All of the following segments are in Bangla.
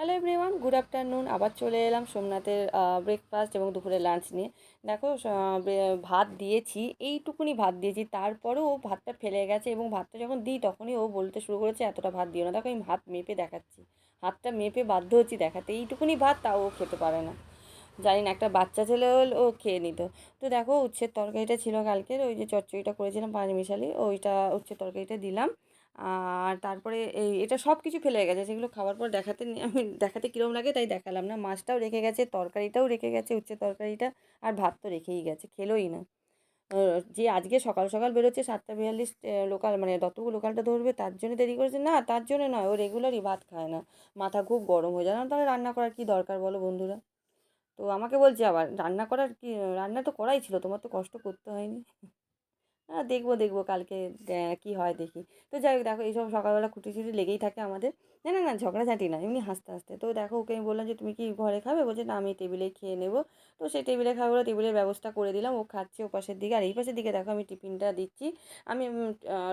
Hello everyone, good afternoon. আবার চলে এলাম সোমনাথের ব্রেকফাস্ট এবং দুপুরের লাঞ্চ নিয়ে। দেখো, ভাত দিয়েছি, এইটুকুনি ভাত দিয়েছি, তারপরেও ও ভাতটা ফেলে গেছে এবং ভাতটা যখন দিই তখনই ও বলতে শুরু করেছে এতটা ভাত দিও না। দেখো, আমি ভাত মেপে দেখাচ্ছি, হাতটা মেপে বাধ্য হচ্ছি দেখাতে, এইটুকুনি ভাত তাও ও খেতে পারে না। জানি না, একটা বাচ্চা ছেলে হলে ও খেয়ে নিত। তো দেখো, উচ্ছের তরকারিটা ছিল কালকের, ওই যে চচ্চড়িটা করেছিলাম পাঁচমিশালি, ওইটা উচ্ছের তরকারিটা দিলাম। আর তারপরে এটা সব কিছু ফেলে গেছে, সেগুলো খাওয়ার পর আমি দেখাতে কীরকম লাগে তাই দেখালাম না। মাছটাও রেখে গেছে, তরকারিটাও রেখে গেছে, উচ্ছের তরকারিটা, আর ভাত তো রেখেই গেছে, খেলোই না। যে আজকে সকাল সকাল বেরোচ্ছে 7:42, লোকাল মানে যতটুকু লোকালটা ধরবে তার জন্য দেরি করেছে, না তার জন্য নয়, ও রেগুলারই ভাত খায় না। মাথা খুব গরম হয়ে যায় না, তাহলে রান্না করার কী দরকার বলো বন্ধুরা? তো আমাকে বলছে আবার রান্না করার কি, রান্না তো করাই ছিল, তোমার তো কষ্ট করতে হয়নি। হ্যাঁ, দেখবো দেখবো কালকে কি হয় দেখি। তো যাই হোক, দেখো এইসব সকালবেলা খুঁটিছুটি লেগেই থাকে আমাদের। না না না, ঝগড়াঝাঁটি না, এমনি হাসতে হাসতে। তো দেখো, ওকে আমি বললাম যে তুমি কি ঘরে খাবে, বলছে না আমি টেবিলেই খেয়ে নেবো। তো সেই টেবিলে খাবে বলে টেবিলের ব্যবস্থা করে দিলাম, ও খাচ্ছে ও পাশের দিকে, আর এই পাশের দিকে দেখো আমি টিফিনটা দিচ্ছি। আমি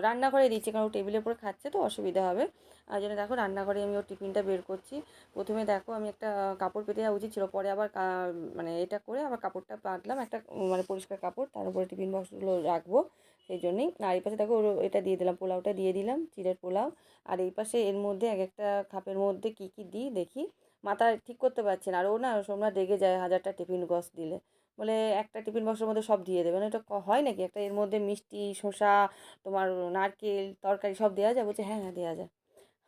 রান্নাঘরে দিচ্ছি, কারণ ও টেবিলের উপরে খাচ্ছে তো অসুবিধা হবে। আর জন্য দেখো রান্নাঘরে আমি ওর টিফিনটা বের করছি। প্রথমে দেখো আমি একটা কাপড় পেতে যাওয়া উচিত ছিল, পরে আবার মানে এটা করে আবার কাপড়টা পাতলাম একটা, মানে পরিষ্কার কাপড়, তার উপরে টিফিন বক্সগুলো রাখবো সেই জন্যই। আর এই পাশে দেখো এটা দিয়ে দিলাম, পোলাওটা দিয়ে দিলাম, চিড়ের পোলাও। আর এই পাশে এর মধ্যে এক একটা খাপের মধ্যে কী কী দিই দেখি, মাথা ঠিক করতে পারছি না। আর ও না সোমনাথ রেগে যায় হাজারটা টিফিন বক্স দিলে, বলে একটা টিফিন বক্সের মধ্যে সব দিয়ে দেবে না, এটা হয় নাকি? একটা এর মধ্যে মিষ্টি, শসা, তোমার নারকেল, তরকারি সব দেওয়া যায়? বলছে হ্যাঁ হ্যাঁ দেওয়া যায়।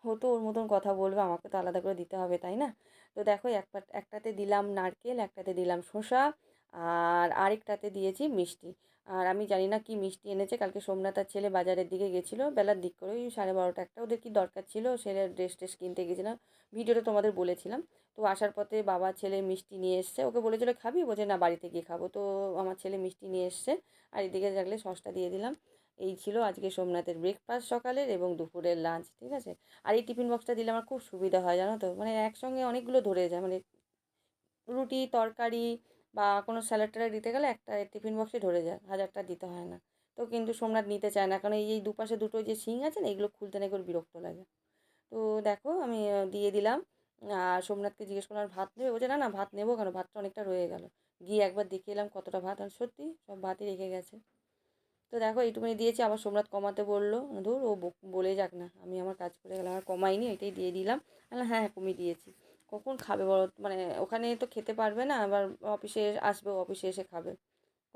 ও তো ওর মতন কথা বলবে, আমাকে তো আলাদা করে দিতে হবে তাই না? তো দেখো একটাতে দিলাম নারকেল, একটাতে দিলাম শসা, আর আরেকটাতে দিয়েছি মিষ্টি। আর আমি জানি না কি মিষ্টি এনেছে, কালকে সোমনাথ আর ছেলে বাজারের দিকে গেছিলো বেলার দিক করে, ওই 12:30 একটা, ওদের কি দরকার ছিল, ছেলের ড্রেস ট্রেস কিনতে গেছিলাম, ভিডিওটা তোমাদের বলেছিলাম। তো আসার পথে বাবা ছেলে মিষ্টি নিয়ে এসছে, ওকে বলেছিল খাবি, বলছে না বাড়িতে গিয়ে খাবো। তো আমার ছেলে মিষ্টি নিয়ে এসছে, আর এদিকে থাকলে সসটা দিয়ে দিলাম। এই ছিল আজকে সোমনাথের ব্রেকফাস্ট সকালের এবং দুপুরের লাঞ্চ, ঠিক আছে? আর এই টিফিন বক্সটা দিলে আমার খুব সুবিধা হয় জানো তো, মানে একসঙ্গে অনেকগুলো ধরে যায়, মানে রুটি তরকারি বা কোনো স্যালাড ট্যালাড দিতে গেলে একটা টিফিন বক্সে ধরে যায়, হাজারটা দিতে হয় না। তো কিন্তু সোমনাথ নিতে চায় না, কারণ এই দুপাশে দুটো যে শিং আছে না, এগুলো খুলতে নাকি ওর বিরক্ত লাগে। তো দেখো আমি দিয়ে দিলাম। আর সোমনাথকে জিজ্ঞেস করলাম আর ভাত নেবে, বলছে না না ভাত নেবো কেন, ভাতটা অনেকটা রয়ে গেল। গিয়ে একবার দেখিয়ে এলাম কতটা ভাত, আর সত্যি সব ভাতই রেখে গেছে। তো দেখো এইটুকুনি দিয়েছি, আবার সোমনাথ কমাতে বললো, ধুর ও বলে যাক না, আমি আমার কাজ করে গেলাম, আর কমাইনি, এটাই দিয়ে দিলাম। হ্যাঁ হ্যাঁ কমিয়ে দিয়েছি। কখন খাবে বলো, মানে ওখানে তো খেতে পারবে না, আবার অফিসে আসবে, অফিসে এসে খাবে,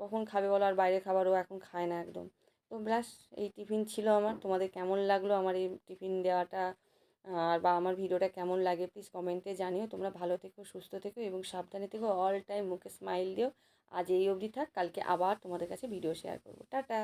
কখন খাবে বলো? আর বাইরের খাবারও এখন খায় না একদম। তো ব্যাস, এই টিফিন ছিল আমার। তোমাদের কেমন লাগলো আমার এই টিফিন দেওয়াটা, আর বা আমার ভিডিওটা কেমন লাগে প্লিজ কমেন্টে জানিও। তোমরা ভালো থেকো, সুস্থ থেকো এবং সাবধানে থেকো, অল টাইম মুখে স্মাইল দিও। আজ এই অবধি থাক, কালকে আবার তোমাদের কাছে ভিডিও শেয়ার করবো। টাটা।